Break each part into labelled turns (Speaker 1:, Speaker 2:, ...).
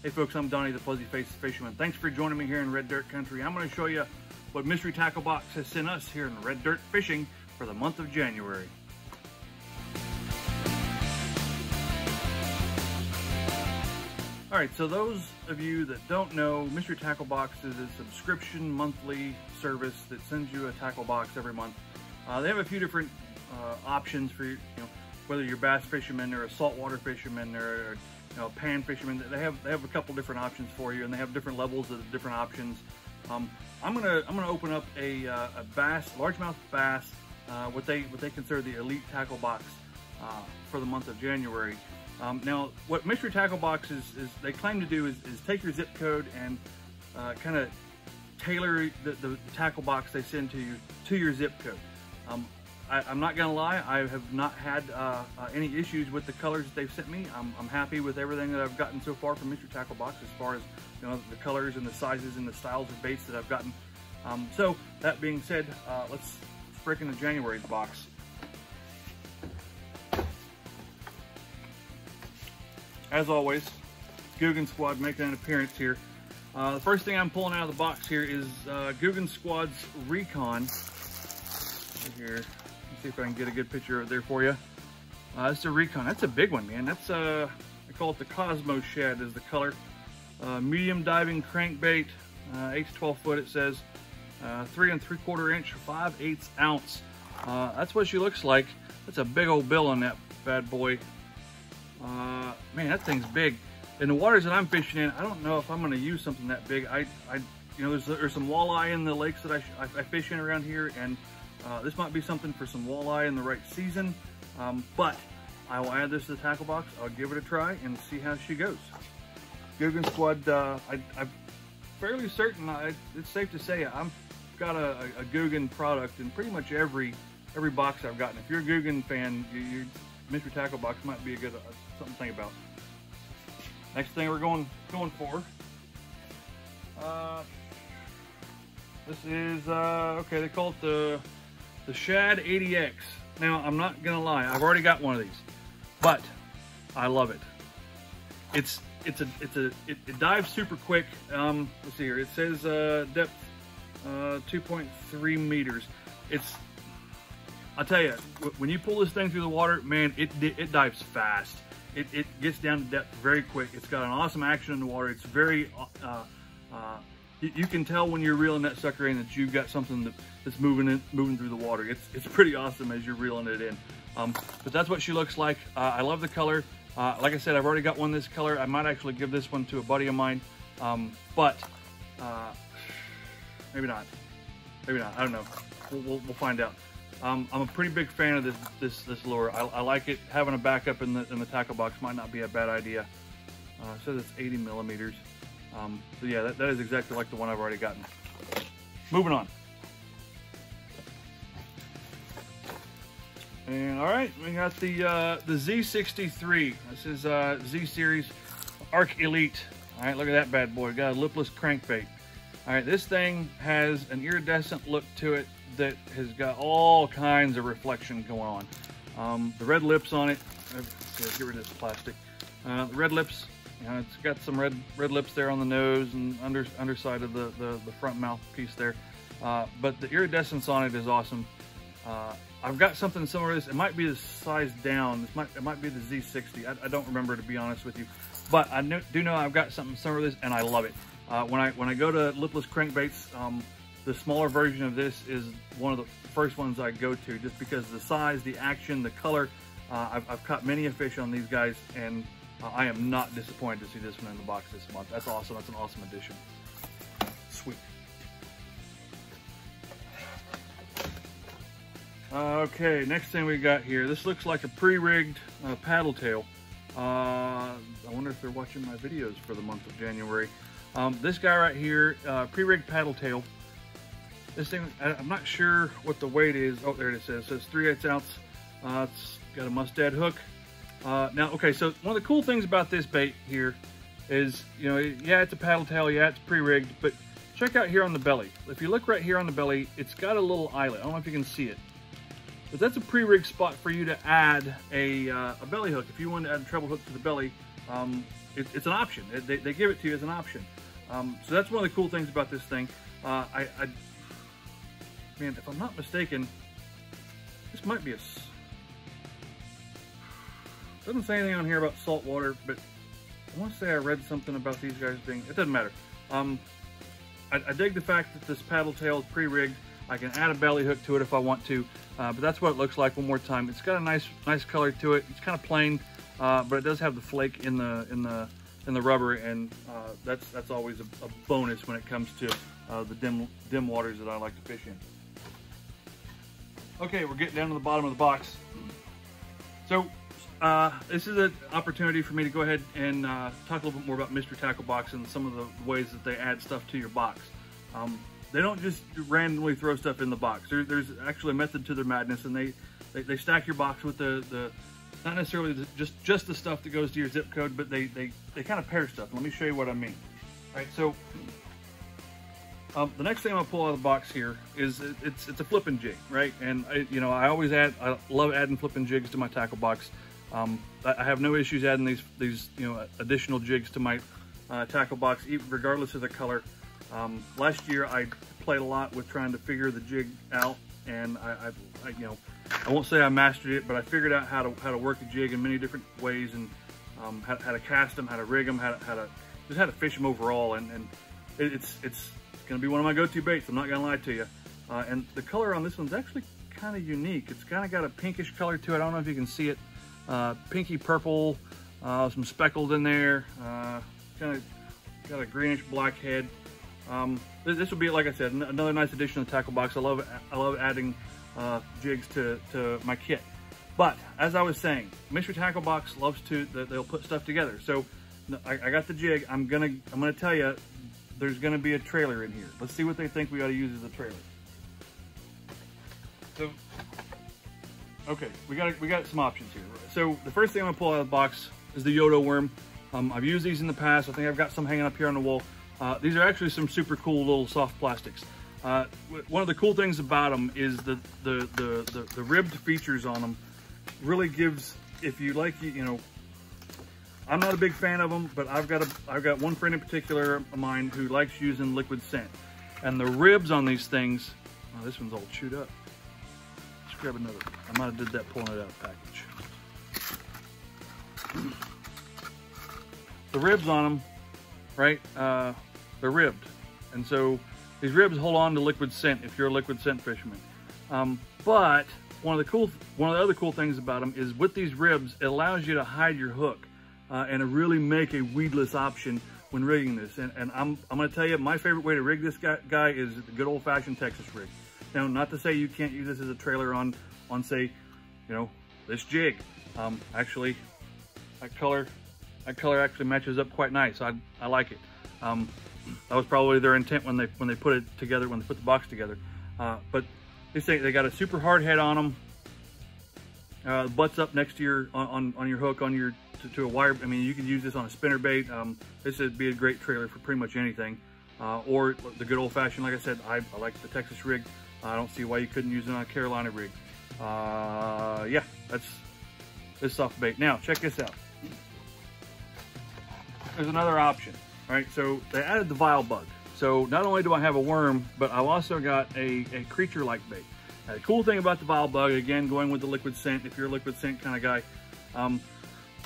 Speaker 1: Hey folks, I'm Donnie the Fuzzy Face Fisherman. Thanks for joining me here in Red Dirt Country. I'm going to show you what Mystery Tackle Box has sent us here in Red Dirt Fishing for the month of January. Alright, so those of you that don't know, Mystery Tackle Box is a subscription monthly service that sends you a tackle box every month. They have a few different options for whether you're bass fisherman or a saltwater fisherman or pan fisherman. They have a couple different options for you, and they have different levels of different options. I'm gonna open up a bass, largemouth bass, what they consider the elite tackle box for the month of January. Now, what Mystery Tackle Box is they claim to do is take your zip code and kind of tailor the tackle box they send to you to your zip code. I'm not gonna lie, I have not had any issues with the colors that they've sent me. I'm happy with everything that I've gotten so far from Mystery Tackle Box as far as the colors and the sizes and the styles of baits that I've gotten. So that being said, let's break into January's box. As always, Googan Squad making an appearance here. The first thing I'm pulling out of the box here is Googan Squad's Recon. Here, let's see if I can get a good picture of there for you. It's a Recon. That's a big one, man. That's they call it the Cosmo Shad is the color. Medium diving crankbait, 8 to 12 foot. It says 3 3/4 inch, 5/8 ounce. That's what she looks like. That's a big old bill on that bad boy. Man, that thing's big. In the waters that I'm fishing in, I don't know if I'm going to use something that big. There's some walleye in the lakes that I fish in around here, and this might be something for some walleye in the right season. But I will add this to the tackle box. I'll give it a try and see how she goes. Googan Squad, I'm fairly certain, it's safe to say I've got a Googan product in pretty much every box I've gotten. If you're a Googan fan, your Mystery Tackle Box might be a good something to think about. Next thing we're going for. This is okay. They call it the Shad 80X. Now I'm not gonna lie, I've already got one of these, but I love it. It dives super quick. Let's see here. It says depth 2.3 meters. I'll tell you, when you pull this thing through the water, man, it dives fast. It gets down to depth very quick. It's got an awesome action in the water. It's very, you can tell when you're reeling that sucker in that you've got something that's moving through the water. It's pretty awesome as you're reeling it in. But that's what she looks like. I love the color. Like I said, I've already got one this color. I might actually give this one to a buddy of mine, but maybe not. Maybe not. I don't know. We'll find out. I'm a pretty big fan of this lure. I like it. Having a backup in the tackle box might not be a bad idea. It says it's 80 millimeters. So yeah, that is exactly like the one I've already gotten. Moving on. And all right, we got the Z63. This is Z Series Arc Elite. All right, look at that bad boy. Got a lipless crankbait. All right, this thing has an iridescent look to it that has got all kinds of reflection going on. The red lips on it. Let's get rid of this plastic. The red lips. It's got some red lips there on the nose and underside of the front mouth piece there. But the iridescence on it is awesome. I've got something similar to this. It might be the size down. It might be the Z60. I don't remember, to be honest with you. But I do know I've got something similar to this, and I love it. When I go to lipless crankbaits, the smaller version of this is one of the first ones I go to, just because the size, the action, the color. I've caught many a fish on these guys, and I am not disappointed to see this one in the box this month. That's awesome. That's an awesome addition. Sweet. Okay, next thing we got here. This looks like a pre-rigged paddle tail. I wonder if they're watching my videos for the month of January. This guy right here, pre-rigged paddle tail. This thing, I'm not sure what the weight is. Oh, there it says. It says 3/8 ounce. It's got a mustad hook. Now, okay, so one of the cool things about this bait here is, yeah, it's a paddle tail, yeah, it's pre-rigged, but check out here on the belly. If you look right here on the belly, it's got a little eyelet. I don't know if you can see it, but that's a pre-rigged spot for you to add a belly hook. If you want to add a treble hook to the belly, it's an option. They give it to you as an option. So that's one of the cool things about this thing. Man, if I'm not mistaken, this might be doesn't say anything on here about salt water, but I want to say I read something about these guys being, it doesn't matter. I dig the fact that this paddle tail is pre-rigged. I can add a belly hook to it if I want to, but that's what it looks like one more time. It's got a nice color to it. It's kind of plain, but it does have the flake in the rubber, and that's always a bonus when it comes to the dim waters that I like to fish in. Okay, we're getting down to the bottom of the box. So this is an opportunity for me to go ahead and talk a little bit more about Mystery Tackle Box and some of the ways that they add stuff to your box. They don't just randomly throw stuff in the box. There's actually a method to their madness, and they stack your box with the not necessarily just the stuff that goes to your zip code, but they kind of pair stuff. Let me show you what I mean. All right, so the next thing I'll pull out of the box here is it's a flipping jig, right? And I love adding flipping jigs to my tackle box. I have no issues adding these additional jigs to my tackle box, regardless of the color. Last year I played a lot with trying to figure the jig out, and I won't say I mastered it, but I figured out how to work a jig in many different ways, and how to cast them, how to rig them, how to fish them overall, and it's going to be one of my go-to baits. I'm not going to lie to you. And the color on this one's actually kind of unique. It's kind of got a pinkish color to it. I don't know if you can see it. Pinky purple, some speckled in there, kind of got a greenish black head. This would be, like I said, another nice addition to the tackle box. I love adding jigs to my kit. But as I was saying, Mystery Tackle Box loves they'll put stuff together. So I got the jig. I'm gonna tell you, there's gonna be a trailer in here. Let's see what they think we ought to use as a trailer. So, okay, we got some options here. So the first thing I'm gonna pull out of the box is the Yodo worm. I've used these in the past. I think I've got some hanging up here on the wall. These are actually some super cool little soft plastics. One of the cool things about them is the ribbed features on them really gives, if you like, I'm not a big fan of them, but I've got one friend in particular of mine who likes using liquid scent, and the ribs on these things, oh, this one's all chewed up. Let's grab another. I might have did that pulling it out of the package. The ribs on them, right? They're ribbed, and so these ribs hold on to liquid scent if you're a liquid scent fisherman. But one of the other cool things about them is with these ribs, it allows you to hide your hook and to really make a weedless option when rigging this. And I'm going to tell you, my favorite way to rig this guy is the good old-fashioned Texas rig. Now, not to say you can't use this as a trailer on say, this jig. Actually, that color actually matches up quite nice. I like it. That was probably their intent when they put it together, when they put the box together. But they got a super hard head on them. The butt's up next to your on your hook to a wire. I mean, you can use this on a spinner bait. This would be a great trailer for pretty much anything. Or the good old-fashioned, like I said, I like the Texas rig. I don't see why you couldn't use it on a Carolina rig. Yeah, that's this soft bait. Now, check this out. There's another option. All right, so they added the Vile Bug. So not only do I have a worm, but I've also got a creature-like bait. Now, the cool thing about the Vile Bug, again, going with the liquid scent, if you're a liquid scent kind of guy,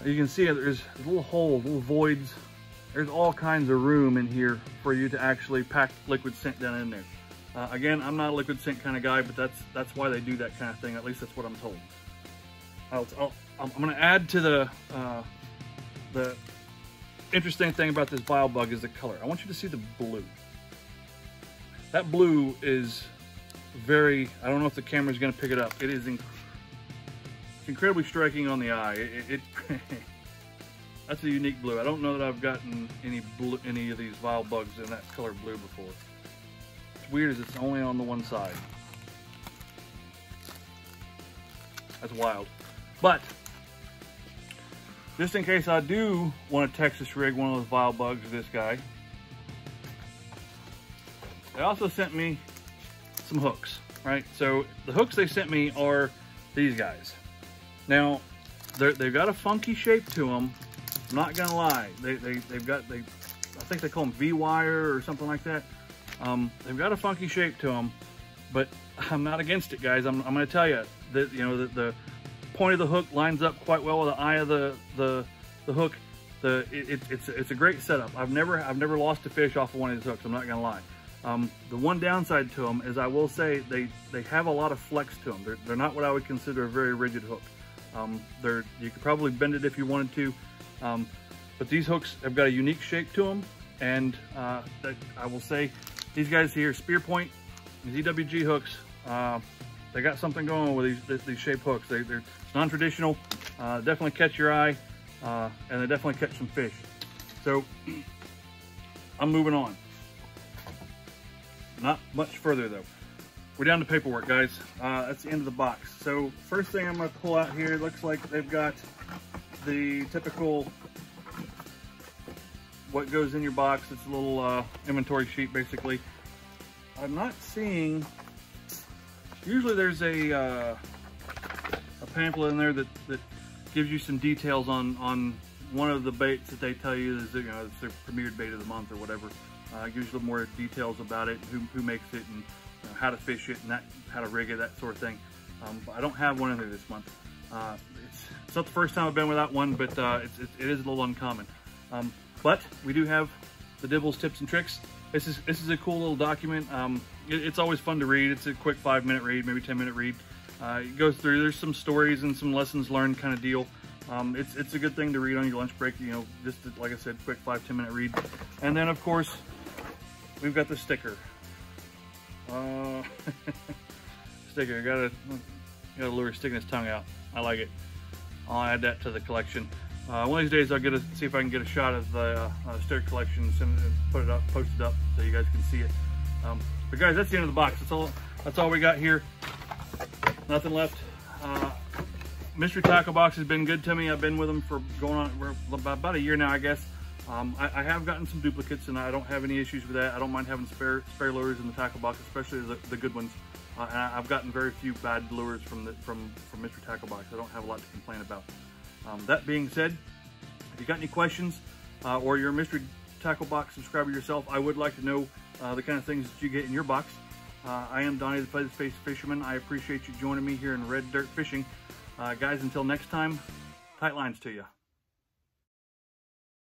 Speaker 1: you can see there's little holes, little voids. There's all kinds of room in here for you to actually pack liquid scent down in there. Again, I'm not a liquid scent kind of guy, but that's why they do that kind of thing. At least that's what I'm told. I'm going to add to the interesting thing about this Vile Bug is the color. I want you to see the blue. That blue is very, I don't know if the camera's going to pick it up. It is incredibly striking on the eye. That's a unique blue. I don't know that I've gotten any of these Vile Bugs in that color blue before. What's weird is it's only on the one side. That's wild. But just in case I do want to Texas rig one of those Vile Bugs with this guy, they also sent me some hooks, right? So the hooks they sent me are these guys. Now, they've got a funky shape to them, I'm not gonna lie, they've got, I think they call them V-wire or something like that. They've got a funky shape to them, but I'm not against it, guys. I'm gonna tell you that, you know, the point of the hook lines up quite well with the eye of the hook. It's a great setup. I've never lost a fish off of one of these hooks, I'm not gonna lie. The one downside to them is, I will say, they have a lot of flex to them. They're not what I would consider a very rigid hook. You could probably bend it if you wanted to, but these hooks have got a unique shape to them, and I will say, these guys here, Spear Point, these EWG hooks, they got something going with these shape hooks. They're non-traditional, definitely catch your eye, and they definitely catch some fish. So I'm moving on. Not much further though. We're down to paperwork, guys. That's the end of the box. So first thing I'm going to pull out here, looks like they've got the typical what goes in your box. It's a little inventory sheet, basically. I'm not seeing, usually there's a pamphlet in there that gives you some details on one of the baits that they tell you is, you know, it's their premiered bait of the month or whatever. Gives you a little more details about it, who makes it, and you know, how to fish it, and how to rig it, that sort of thing. But I don't have one in there this month. It's not the first time I've been without one, but it is a little uncommon. But we do have the Dibbles Tips and Tricks. This is a cool little document. It's always fun to read. It's a quick 5-minute read, maybe 10-minute read. It goes through, there's some stories and some lessons learned kind of deal. It's a good thing to read on your lunch break, you know, just to, like I said, quick 5-10-minute read. And then of course, we've got the sticker. Sticker, got a lure sticking his tongue out. I like it. I'll add that to the collection. One of these days I'll see if I can get a shot of the sticker collection and put it up, post it up so you guys can see it. But guys, that's the end of the box. That's all we got here. Nothing left. Mystery Tackle Box has been good to me. I've been with them for going on about a year now, I guess. I have gotten some duplicates, and I don't have any issues with that. I don't mind having spare lures in the tackle box, especially the good ones. And I've gotten very few bad lures from Mystery Tackle Box. I don't have a lot to complain about. That being said, if you got any questions, or you're a Mystery Tackle Box subscriber yourself, I would like to know the kind of things that you get in your box. I am Donnie the Feather-Faced Fisherman. I appreciate you joining me here in Red Dirt Fishing. Guys, until next time, tight lines to you.